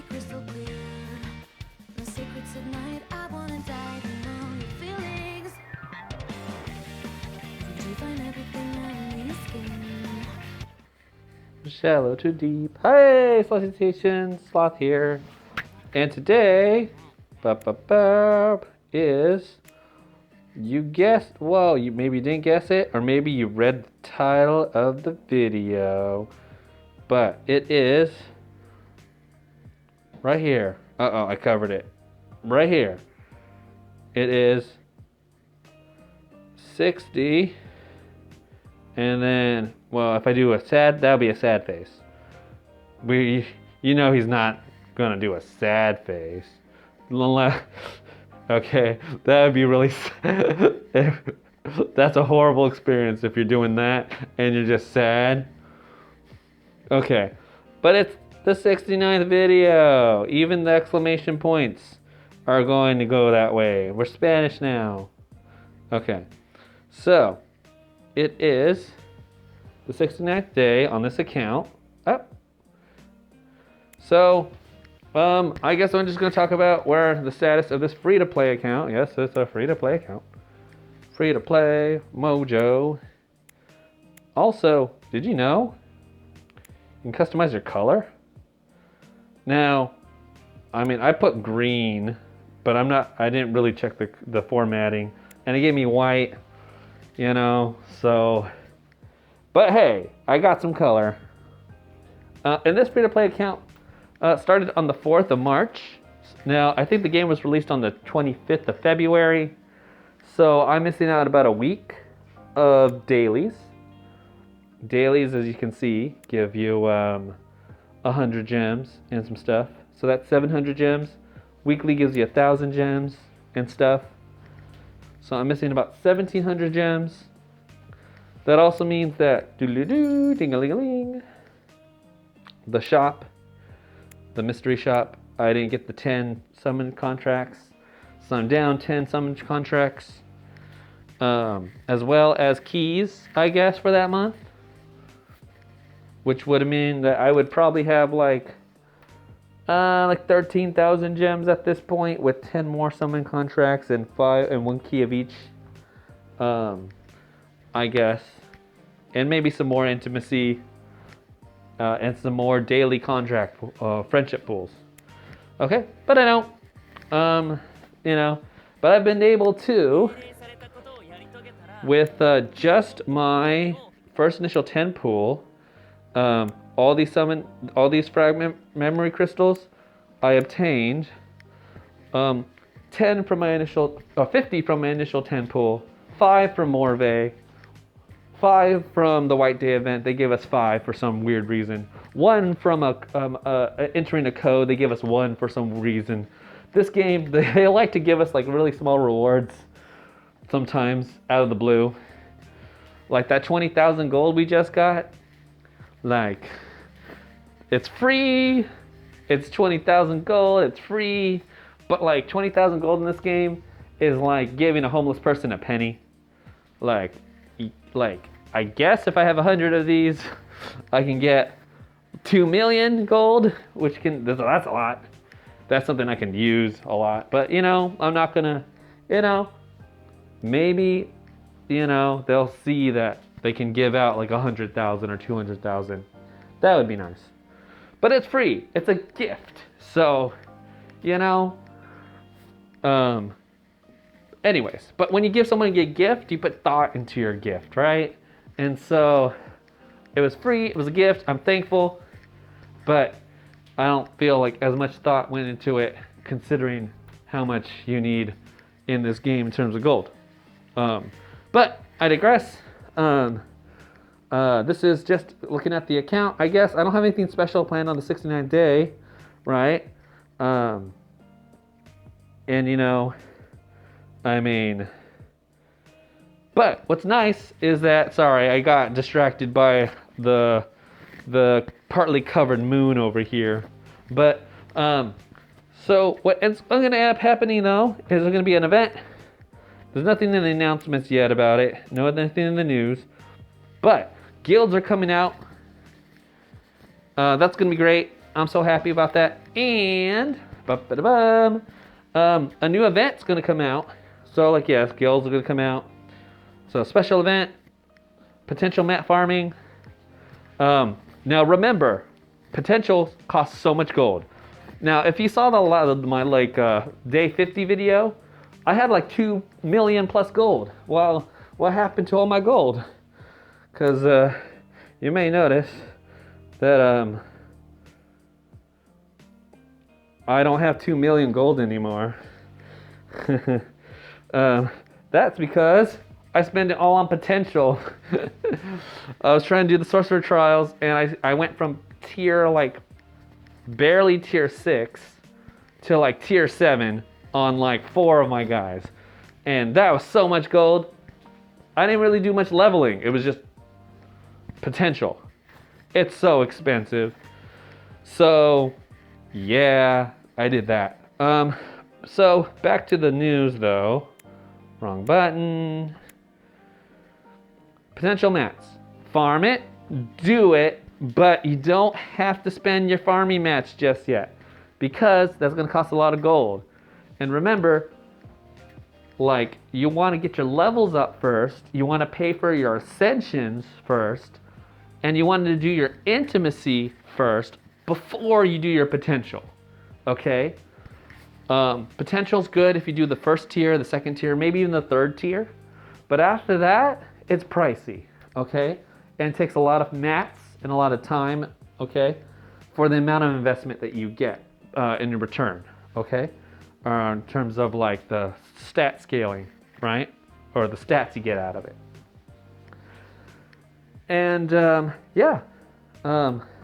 it crystal clear. The secrets at night, I wanna dive in all your feelings. Did you find everything out in your skin? Shallow to deep. Hey, Salutations, Sloth here. And today, is, you guessed, well, you maybe didn't guess it, or maybe you read the title of the video, but it is right here. Uh-oh, I covered it. Right here. It is 60, and then, well, if I do a sad, that'll be a sad face. You know he's not gonna do a sad face. Okay, that would be really sad. That's a horrible experience if you're doing that and you're just sad. Okay, but it's the 69th video. Even the exclamation points are going to go that way. We're Spanish now. Okay, so it is the 69th day on this account. So, I guess I'm just going to talk about where the status of this free-to-play account. Yes, it's a free-to-play account. Free-to-play, Mojo. Also, did you know you can customize your color? Now, I mean, I put green, but I didn't really check the formatting. And it gave me white, you know, so. But hey, I got some color. And this free-to-play account started on the 4th of March. Now, I think the game was released on the 25th of February. So I'm missing out about a week of dailies. Dailies, as you can see, give you 100 gems and some stuff. So that's 700 gems. Weekly gives you 1,000 gems and stuff. So I'm missing about 1,700 gems. That also means that doo-doo-doo, ding-a-ling-a-ling, the shop, the mystery shop, I didn't get the 10 summon contracts, so I'm down 10 summon contracts, as well as keys, I guess, for that month, which would mean that I would probably have like 13,000 gems at this point, with 10 more summon contracts and 1 key of each, I guess, and maybe some more intimacy. And some more daily contract friendship pools. Okay, but I don't, you know, but I've been able to, with just my first initial 10 pool, all these fragment memory crystals, I obtained 10 from my initial, 50 from my initial 10 pool, 5 from Morve, 5 from the White Day event. They gave us 5 for some weird reason. 1 from entering a code. They gave us 1 for some reason. This game, they like to give us like really small rewards sometimes out of the blue. Like that 20,000 gold we just got. Like, it's free. It's 20,000 gold. It's free. But like 20,000 gold in this game is like giving a homeless person a penny. Like, I guess if I have 100 of these, I can get 2 million gold, that's a lot. That's something I can use a lot. But, you know, I'm not gonna, you know, maybe, you know, they'll see that they can give out like 100,000 or 200,000. That would be nice. But it's free. It's a gift. So, you know, anyways, but when you give someone a gift, you put thought into your gift, right? And so it was free, it was a gift, I'm thankful, but I don't feel like as much thought went into it considering how much you need in this game in terms of gold. But I digress. This is just looking at the account, I guess. I don't have anything special planned on the 69th day, right? And you know, I mean, but what's nice is that, sorry, I got distracted by the partly covered moon over here. But, so what's going to end up happening though, is there's going to be an event. There's nothing in the announcements yet about it. Nothing in the news. But guilds are coming out. That's going to be great. I'm so happy about that. And a new event's gonna come out. So like yes, guilds are gonna come out. So special event, potential mat farming. Now remember, potential costs so much gold. Now if you saw my like day 50 video, I had like 2 million plus gold. Well, what happened to all my gold? Because you may notice that I don't have 2 million gold anymore. That's because I spend it all on potential. I was trying to do the sorcerer trials, and I went from barely tier 6 to like tier 7 on like 4 of my guys. And that was so much gold. I didn't really do much leveling. It was just potential. It's so expensive. So yeah, I did that. So back to the news though. Wrong button. Potential mats. Farm it, do it, but you don't have to spend your farming mats just yet, because that's gonna cost a lot of gold. And remember, like, you wanna get your levels up first, you wanna pay for your ascensions first, and you want to do your intimacy first before you do your potential, okay? Potential's good if you do the first tier, the second tier, maybe even the third tier. But after that, it's pricey, okay? And it takes a lot of mats and a lot of time, okay? For the amount of investment that you get in return, okay? In terms of like the stat scaling, right? Or the stats you get out of it. And yeah,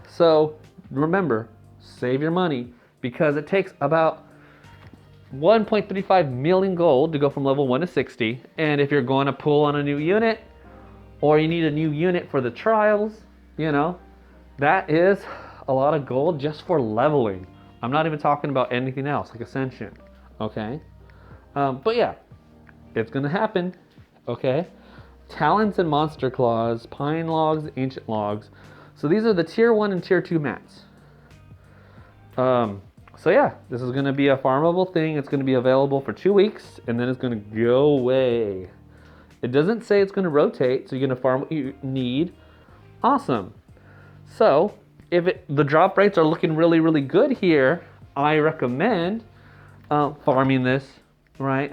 so remember, save your money, because it takes about 1.35 million gold to go from level 1 to 60. And if you're going to pull on a new unit, or you need a new unit for the trials, you know, that is a lot of gold just for leveling. I'm not even talking about anything else like ascension, okay? But yeah, it's gonna happen, okay? Talons and monster claws, pine logs, ancient logs. So these are the tier 1 and tier 2 mats. So yeah, this is gonna be a farmable thing. It's gonna be available for 2 weeks, and then it's gonna go away. It doesn't say it's gonna rotate, so you're gonna farm what you need. Awesome. So if the drop rates are looking really, really good here, I recommend farming this, right?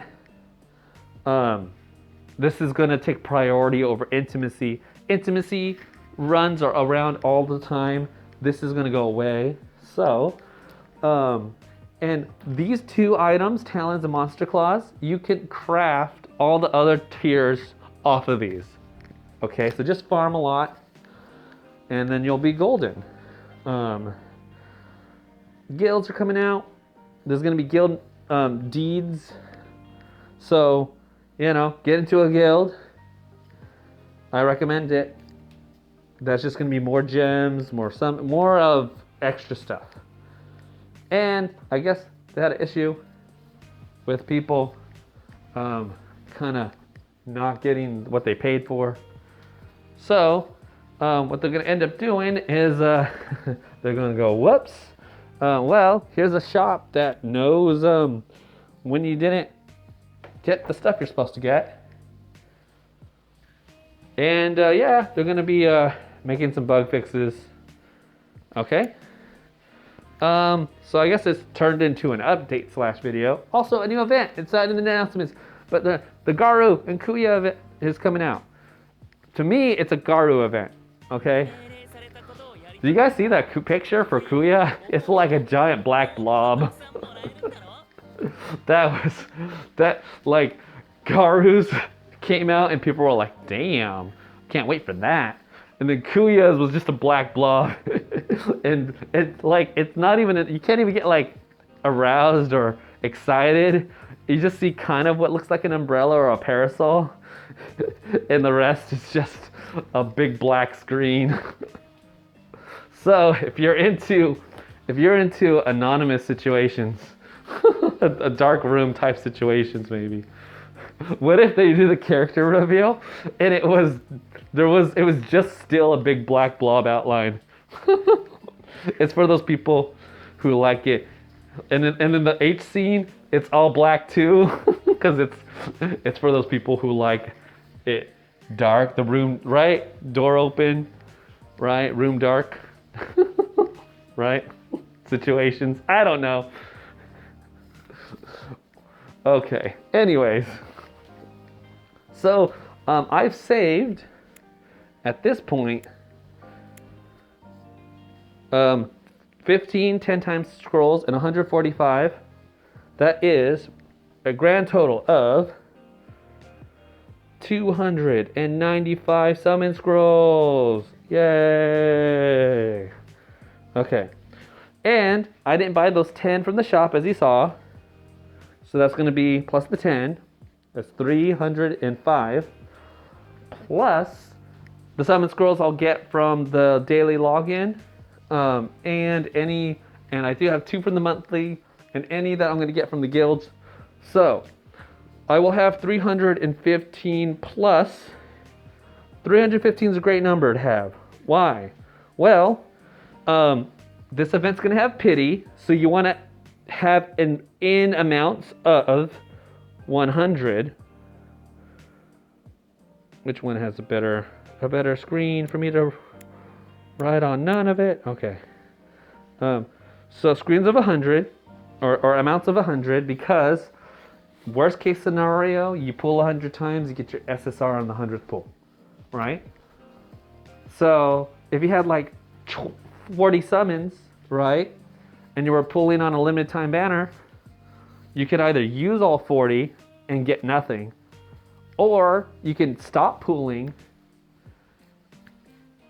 This is gonna take priority over intimacy. Intimacy runs are around all the time. This is gonna go away. So, and these 2 items, talons and monster claws, you can craft all the other tiers off of these. Okay, so just farm a lot, and then you'll be golden. Guilds are coming out. There's gonna be guild deeds. So, you know, get into a guild. I recommend it. That's just gonna be more gems, more of extra stuff. And I guess they had an issue with people kind of not getting what they paid for. So what they're gonna end up doing is they're gonna go, whoops. Well, here's a shop that knows when you didn't get the stuff you're supposed to get. And yeah, they're gonna be making some bug fixes. Okay. So I guess it's turned into an update / video. Also a new event inside of the announcements. But the Garu and Kuya event is coming out. To me, it's a Garu event. Okay. Do you guys see that picture for Kuya? It's like a giant black blob. that like Garu's came out and people were like, damn, can't wait for that. And then Kuya's was just a black blob. And it's like, it's not even, you can't even get like aroused or excited. You just see kind of what looks like an umbrella or a parasol. And the rest is just a big black screen. So if you're into anonymous situations, a dark room type situations maybe. What if they do the character reveal and it was just still a big black blob outline? It's for those people who like it. And then the H scene, it's all black too, because it's for those people who like it dark. The room, right? Door open, right? Room dark, right? Situations. I don't know. Okay. Anyways, so I've saved at this point 15 10 times scrolls and 145. That is a grand total of 295 summon scrolls. Yay! Okay. And I didn't buy those 10 from the shop, as you saw. So that's going to be plus the 10. That's 305. Plus the summon scrolls I'll get from the daily login. And I do have 2 from the monthly, and any that I'm going to get from the guilds. So I will have 315 plus. 315 is a great number to have. Why? Well, this event's going to have pity, so you want to have an in amounts of 100. Which one has a better screen for me to write on? None of it? Okay. So screens of 100, or amounts of 100, because worst case scenario, you pull 100 times, you get your SSR on the 100th pull, right? So if you had like 40 summons, right, and you were pulling on a limited time banner, you could either use all 40 and get nothing, or you can stop pulling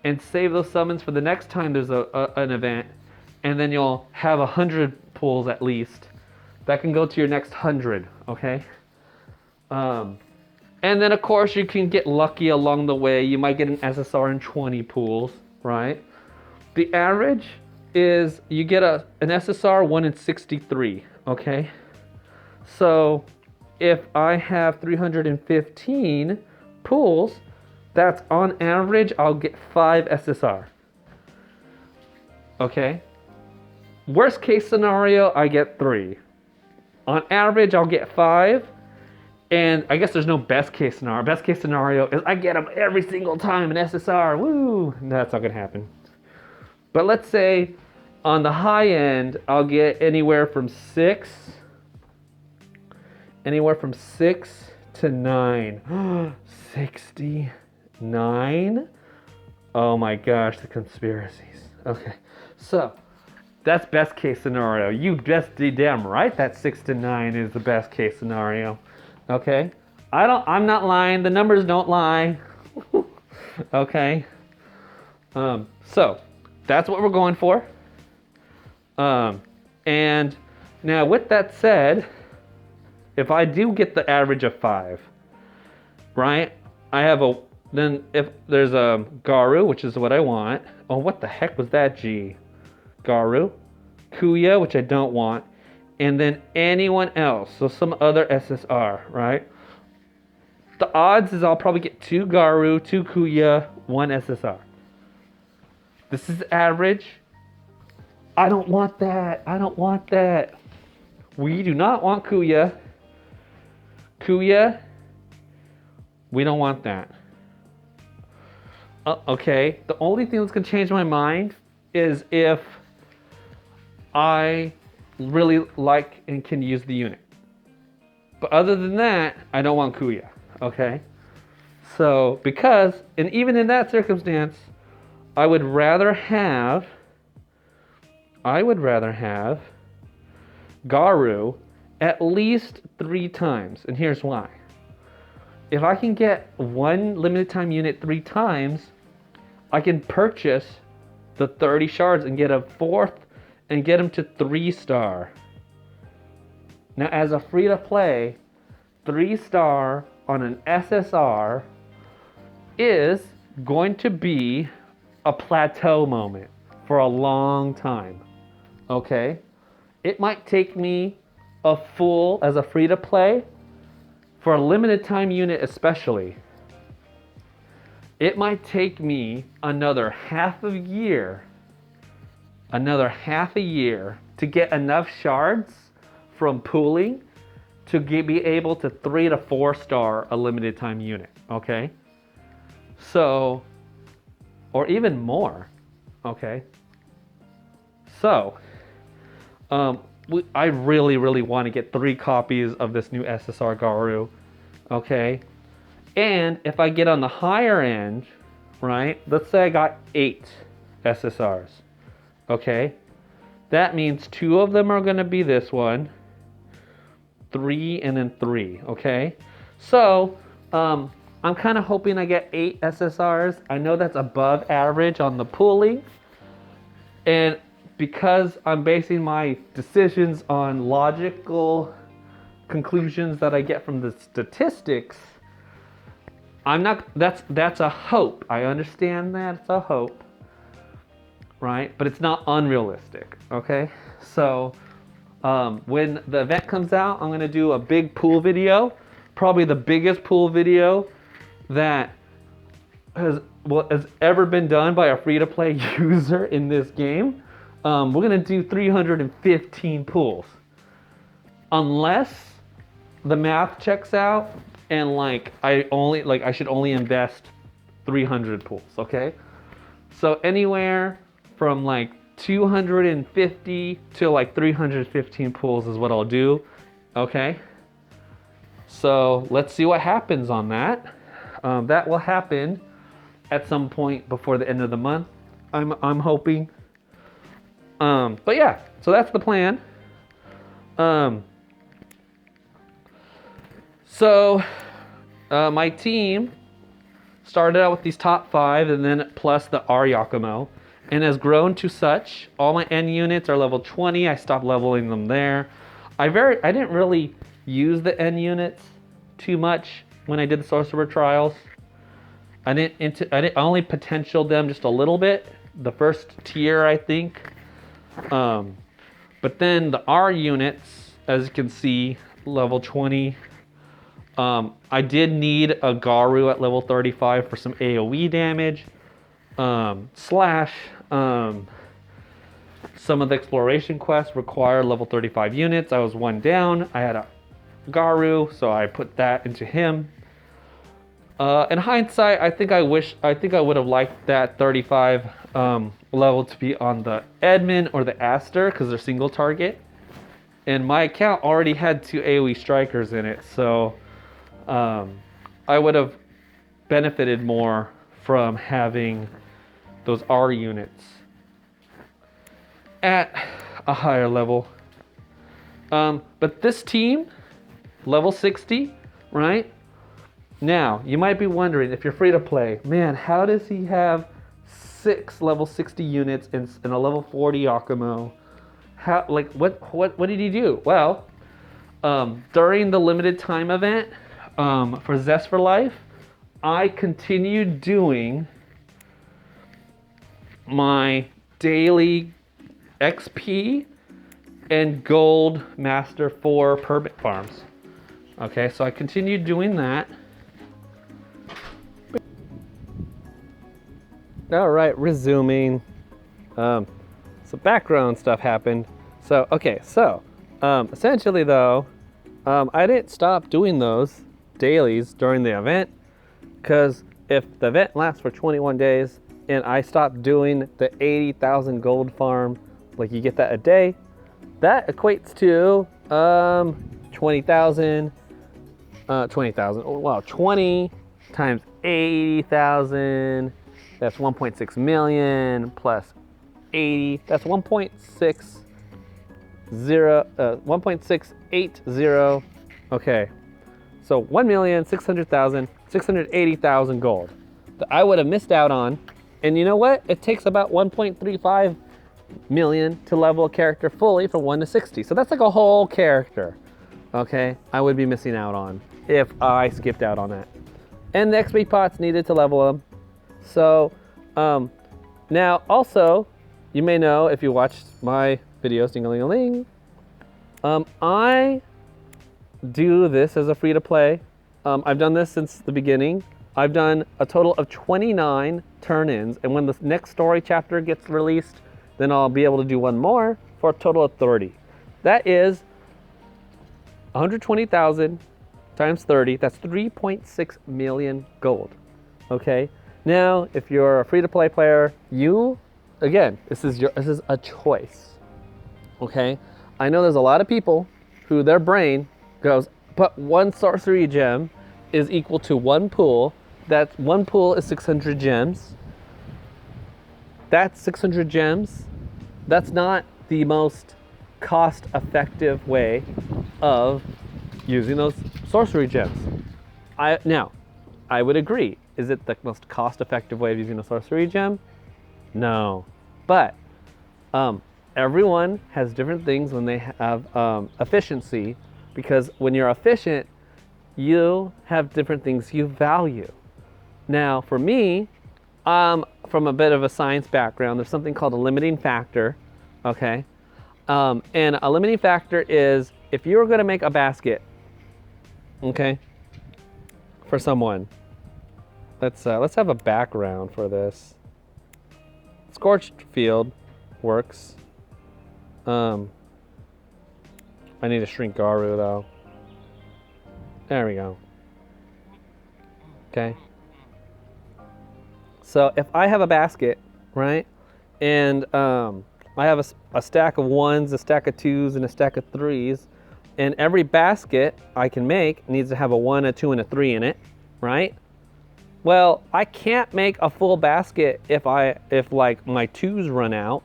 and save those summons for the next time there's an event, and then you'll have 100 pulls at least. That can go to your next 100, okay? And then of course you can get lucky along the way. You might get an SSR in 20 pulls, right? The average is you get an SSR 1 in 63, okay? So if I have 315 pulls, that's on average, I'll get 5 SSR. Okay? Worst case scenario, I get 3. On average, I'll get 5. And I guess there's no best case scenario. Best case scenario is I get them every single time in SSR. Woo! That's not gonna happen. But let's say on the high end, I'll get anywhere from 6 to 9. 69? Oh my gosh, the conspiracies. Okay, so that's best case scenario. You just did damn right that 6 to 9 is the best case scenario. Okay, I'm not lying. The numbers don't lie. Okay. So that's what we're going for. And now with that said, if I do get the average of 5, right? Then if there's a Garu, which is what I want. Oh, what the heck was that G? Garu, Kuya, which I don't want, and then anyone else, so some other SSR, right? The odds is I'll probably get 2 Garu, 2 Kuya, 1 SSR. This is average. I don't want that. I don't want that. We do not want Kuya. Kuya, we don't want that. Okay, the only thing that's gonna change my mind is if I really like and can use the unit. But other than that, I don't want Kuya, okay? So, and even in that circumstance, I would rather have Garu at least 3 times, and here's why. If I can get 1 limited time unit 3 times, I can purchase the 30 shards and get a 4th and get them to 3-star. Now as a free to play, 3-star on an SSR is going to be a plateau moment for a long time, okay? It might take me as a free to play, for a limited time unit especially, it might take me another half a year another half a year to get enough shards from pooling to be able to 3 to 4 star a limited time unit, okay? So, or even more, okay? So, I really want to get 3 copies of this new SSR Garu, okay? And if I get on the higher end, right? Let's say I got 8 SSRs, okay? That means 2 of them are going to be this one, 3 and then 3, okay? So, I'm kind of hoping I get 8 SSRs. I know that's above average on the pooling. And because I'm basing my decisions on logical conclusions that I get from the statistics, that's a hope. I understand that it's a hope, right? But it's not unrealistic, okay? So when the event comes out, I'm gonna do a big pool video, probably the biggest pool video that has ever been done by a free-to-play user in this game. We're gonna do 315 pools, unless the math checks out and I should only invest 300 pools. Okay, so anywhere from 250 to 315 pools is what I'll do. Okay, so let's see what happens on that. That will happen at some point before the end of the month, I'm hoping. But yeah, so that's the plan. My team started out with these top 5 and then plus the R Yakumo, and has grown to such. All my N units are level 20. I stopped leveling them there. I didn't really use the N units too much when I did the Sorcerer Trials. I only potentialed them just a little bit, the first tier, I think. But then the R units, as you can see, level 20. I did need a Garu at level 35 for some AoE damage. Some of the exploration quests require level 35 units. I was 1 down. I had a Garu, so I put that into him. In hindsight, I think I would have liked that 35 level to be on the Edmund or the Aster because they're single target. And my account already had 2 AoE strikers in it, so I would have benefited more from having those R units at a higher level. But this team, level 60, right? Now, you might be wondering, if you're free to play, man, how does he have 6 level 60 units and a level 40 Yakumo? What did he do? Well, during the limited time event for Zest for Life, I continued doing my daily XP and Gold Master 4 permit farms. Okay, so I continued doing that. All right, resuming. So background stuff happened. So, okay, essentially though, I didn't stop doing those dailies during the event, because if the event lasts for 21 days and I stop doing the 80,000 gold farm, like you get that a day, that equates to 20,000, well, 20 times 80,000, that's 1.6 million plus 80, that's 1.680, okay. So 680,000 gold that I would have missed out on. And you know what? It takes about 1.35 million to level a character fully from 1 to 60. So that's like a whole character, okay, I would be missing out on if I skipped out on that. And the XP pots needed to level them. So now also, you may know if you watched my videos, ding-a-ling-a-ling, I do this as a free-to-play. I've done this since the beginning. I've done a total of 29 turn-ins, and when the next story chapter gets released then I'll be able to do one more for a total of 30. That is 120,000 times 30. That's 3.6 million gold. Okay. Now, if you're a free-to-play player, again, this is a choice. Okay. I know there's a lot of people who their brain goes, but one sorcery gem is equal to one pool. That one pool is 600 gems. That's 600 gems. That's not the most cost-effective way of using those sorcery gems. I would agree. Is it the most cost-effective way of using a sorcery gem? No. But everyone has different things when they have efficiency, because when you're efficient, you have different things you value. Now, for me, from a bit of a science background, there's something called a limiting factor, okay? And a limiting factor is if you were going to make a basket, okay, for someone. Let's have a background for this. Scorched field works. I need to shrink Garu though. There we go. Okay. So if I have a basket, right, and I have a stack of ones, a stack of twos, and a stack of threes, and every basket I can make needs to have a 1, a 2, and a 3 in it, right? Well, I can't make a full basket if like my twos run out.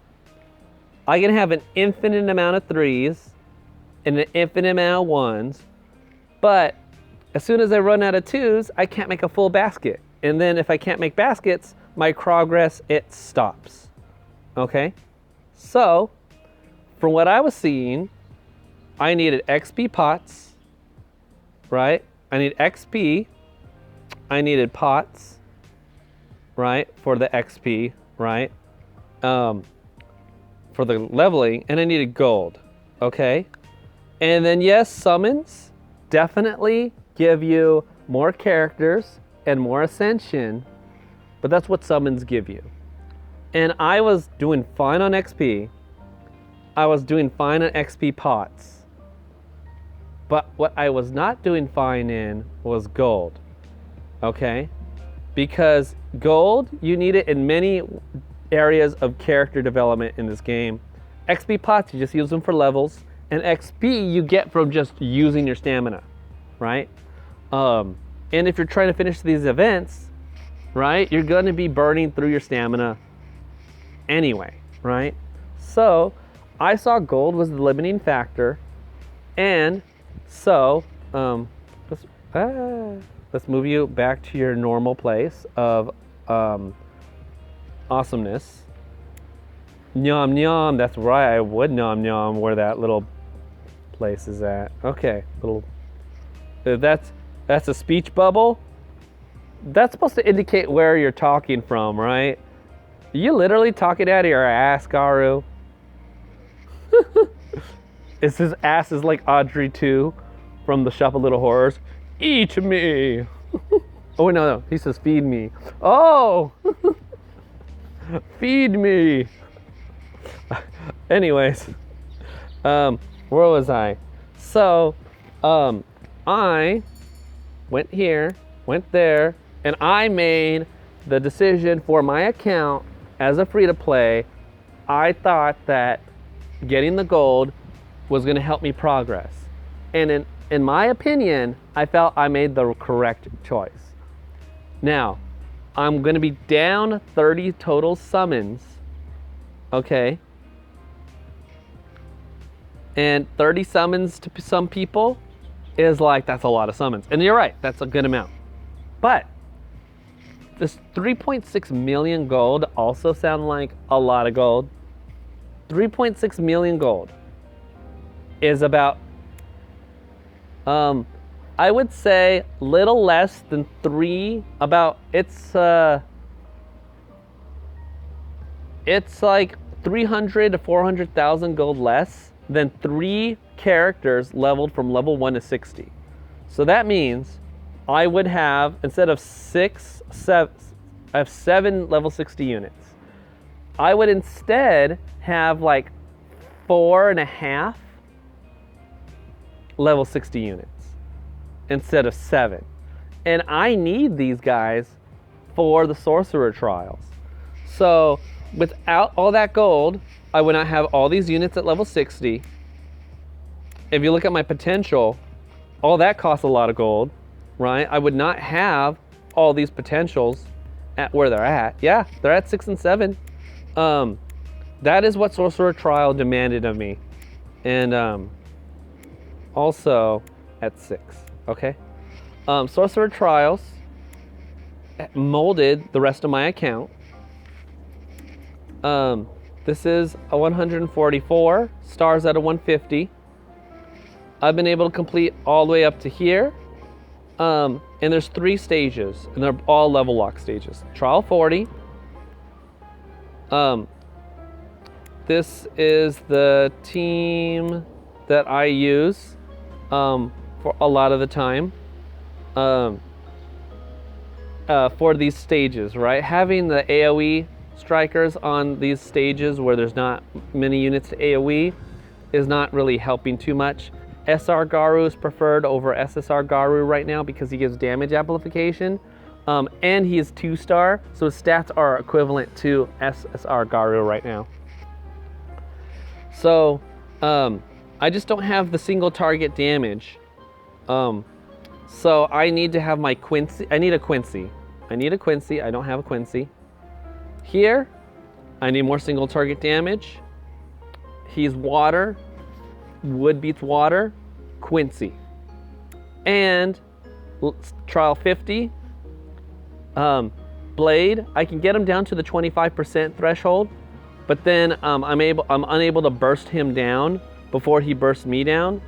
I can have an infinite amount of threes and an infinite amount of ones, but as soon as I run out of twos, I can't make a full basket. And then if I can't make baskets, my progress, it stops. Okay? So, from what I was seeing, I needed XP pots, right? I need XP. I needed pots, right? For the XP, right? For the leveling, and I needed gold, okay? And then yes, summons definitely give you more characters and more ascension, but that's what summons give you. And I was doing fine on XP. I was doing fine on XP pots. But what I was not doing fine in was gold. Okay? Because gold, you need it in many areas of character development in this game. XP pots, you just use them for levels. And XP you get from just using your stamina, right? And if you're trying to finish these events, right, you're going to be burning through your stamina anyway, right? So I saw gold was the limiting factor, and so let's move you back to your normal place of awesomeness. Nyam nyam, that's right, I would nyam nyam where that little place is at. Okay, that's a speech bubble. That's supposed to indicate where you're talking from, right? Are you literally talking out of your ass, Garu? His ass is like Audrey 2 from the Shop of Little Horrors. Eat me. Oh no, he says feed me. Oh, feed me. Anyways, where was I? So, I went here, went there, and I made the decision for my account as a free-to-play. I thought that getting the gold was going to help me progress. And in my opinion, I felt I made the correct choice. Now, I'm going to be down 30 total summons, okay? And 30 summons to some people is like, that's a lot of summons. And you're right, that's a good amount. But this 3.6 million gold also sound like a lot of gold. 3.6 million gold is about, I would say little less than it's like 300 to 400,000 gold less than 3 characters leveled from level 1 to 60. So that means I would have, instead of 6, 7, I have 7 level 60 units. I would instead have like 4.5 level 60 units instead of 7. And I need these guys for the sorcerer trials. So without all that gold, I would not have all these units at level 60. If you look at my potential, all that costs a lot of gold, right? I would not have all these potentials at where they're at. Yeah, they're at 6 and 7. That is what sorcerer trial demanded of me. And also at 6, okay? Sorcerer trials molded the rest of my account. This is a 144, stars at a 150. I've been able to complete all the way up to here. And there's 3 stages, and they're all level lock stages. Trial 40. This is the team that I use for a lot of the time for these stages, right? Having the AoE strikers on these stages where there's not many units to AoE is not really helping too much. SR Garu is preferred over SSR Garu right now because he gives damage amplification, and he is 2-star, so his stats are equivalent to SSR Garu right now. So I just don't have the single target damage. So I need to have my Quincy. I need a Quincy. I don't have a Quincy. Here, I need more single target damage. He's water. Wood beats water. Quincy. And trial 50. Blade. I can get him down to the 25% threshold, but then I'm unable to burst him down before he bursts me down.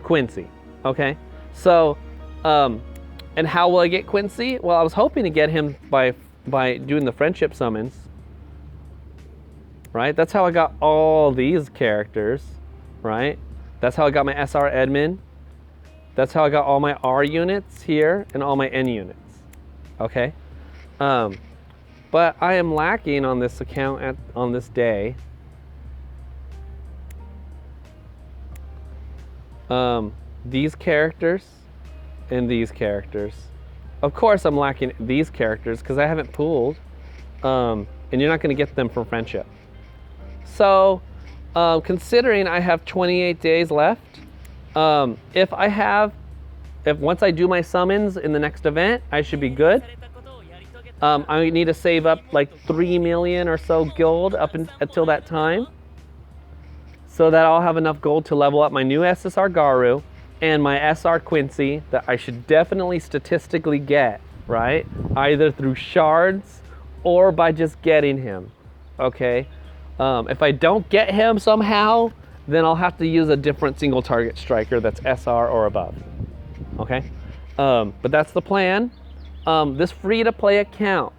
Quincy. Okay. So, and how will I get Quincy? Well, I was hoping to get him by doing the friendship summons. Right? That's how I got all these characters. Right? That's how I got my SR Edmund. That's how I got all my R units here and all my N units. Okay? But I am lacking on this account on this day. These characters and these characters. Of course I'm lacking these characters because I haven't pooled. And you're not going to get them from friendship. So, considering I have 28 days left, if once I do my summons in the next event, I should be good. I need to save up like 3 million or so gold until that time, so that I'll have enough gold to level up my new SSR Garu and my SR Quincy that I should definitely statistically get, right? Either through shards or by just getting him, okay? If I don't get him somehow, then I'll have to use a different single target striker that's SR or above, okay? But that's the plan. This free-to-play account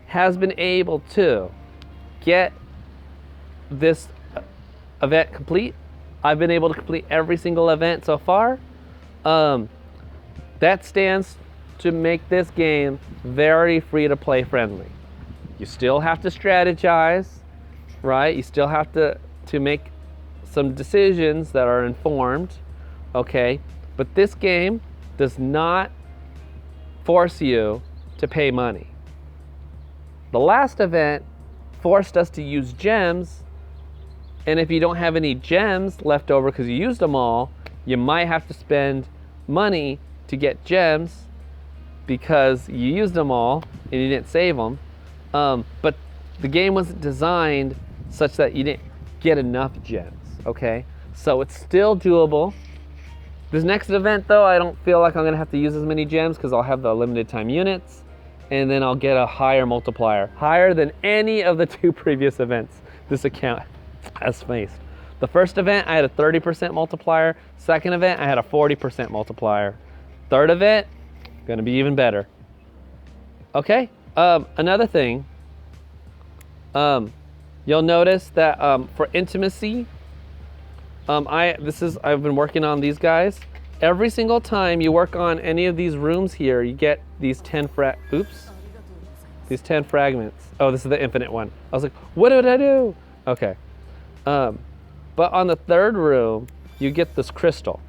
has been able to get this event complete. I've been able to complete every single event so far. That stands to make this game very free-to-play friendly. You still have to strategize, right? You still have to make some decisions that are informed, okay? But this game does not force you to pay money. The last event forced us to use gems, and if you don't have any gems left over because you used them all, you might have to spend money to get gems because you used them all and you didn't save them. But the game wasn't designed such that you didn't get enough gems, okay? So it's still doable. This next event though, I don't feel like I'm gonna have to use as many gems because I'll have the limited time units, and then I'll get a higher multiplier, higher than any of the 2 previous events this account has faced. The first event, I had a 30% multiplier. Second event, I had a 40% multiplier. Third event, gonna be even better. Okay, another thing, you'll notice that for intimacy, I've been working on these guys. Every single time you work on any of these rooms here, you get these 10 fret. Oops. These 10 fragments. Oh, this is the infinite one. I was like, what did I do? Okay. But on the third room, you get this crystal.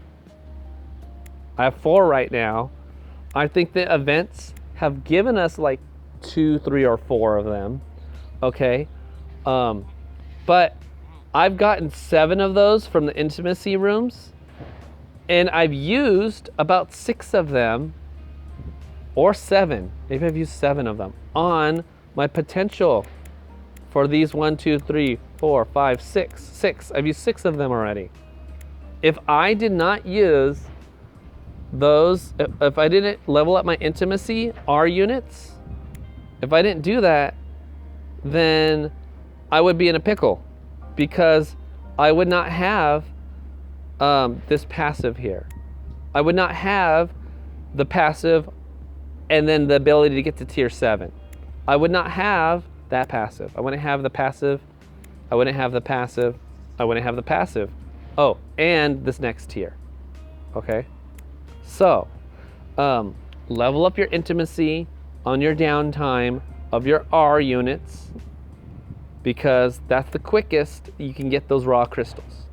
I have 4 right now. I think the events have given us like 2, 3, or 4 of them. Okay. But I've gotten 7 of those from the intimacy rooms, and I've used about 6 of them, or 7. Maybe I've used 7 of them on my potential for these 1, 2, 3, 4, 5, 6. 6. I've used 6 of them already. If I did not use those, if I didn't level up my intimacy R units, if I didn't do that, then I would be in a pickle, because I would not have this passive here. I would not have the passive and then the ability to get to tier 7. I would not have that passive. I wouldn't have the passive. I wouldn't have the passive. I wouldn't have the passive. Oh, and this next tier. Okay? So, level up your intimacy on your downtime of your R units, because that's the quickest you can get those raw crystals.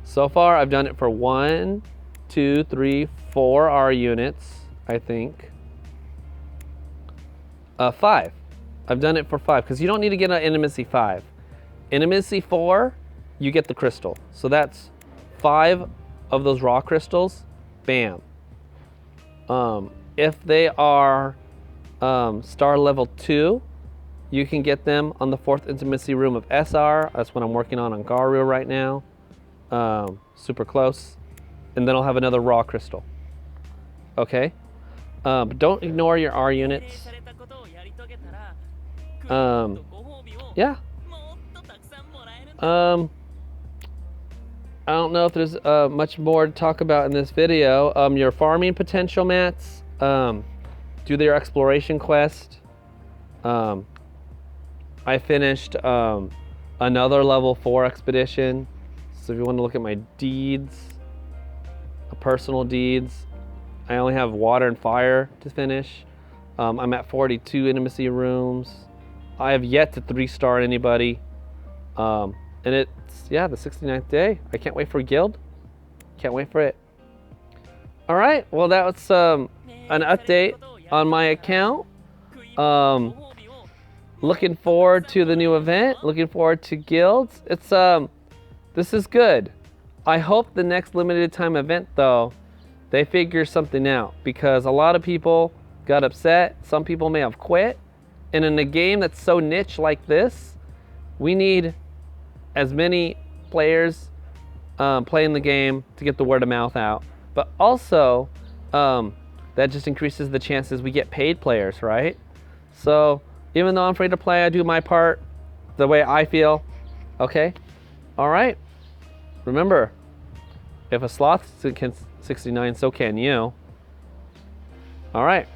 So far, I've done it for 1, 2, 3, 4 R units, I think. 5. I've done it for 5, because you don't need to get an intimacy 5. Intimacy 4, you get the crystal. So that's 5 of those raw crystals. Bam. If they are star level 2, you can get them on the 4th intimacy room of SR. That's what I'm working on Garu right now. Super close. And then I'll have another raw crystal. Okay? But don't ignore your R units. Yeah. I don't know if there's much more to talk about in this video. Your farming potential mats, do their exploration quest. I finished another level 4 expedition. So if you want to look at my deeds, personal deeds, I only have water and fire to finish. I'm at 42 intimacy rooms. I have yet to 3-star anybody. And it's, yeah, the 69th day. I can't wait for guild. Can't wait for it. All right, well, that was an update on my account. Looking forward to the new event. Looking forward to guilds. It's this is good. I hope the next limited time event, though, they figure something out, because a lot of people got upset. Some people may have quit. And in a game that's so niche like this, we need as many players playing the game to get the word of mouth out. But also, that just increases the chances we get paid players, right? So even though I'm free to play, I do my part the way I feel. Okay? All right. Remember, if a sloth can 69, so can you. All right.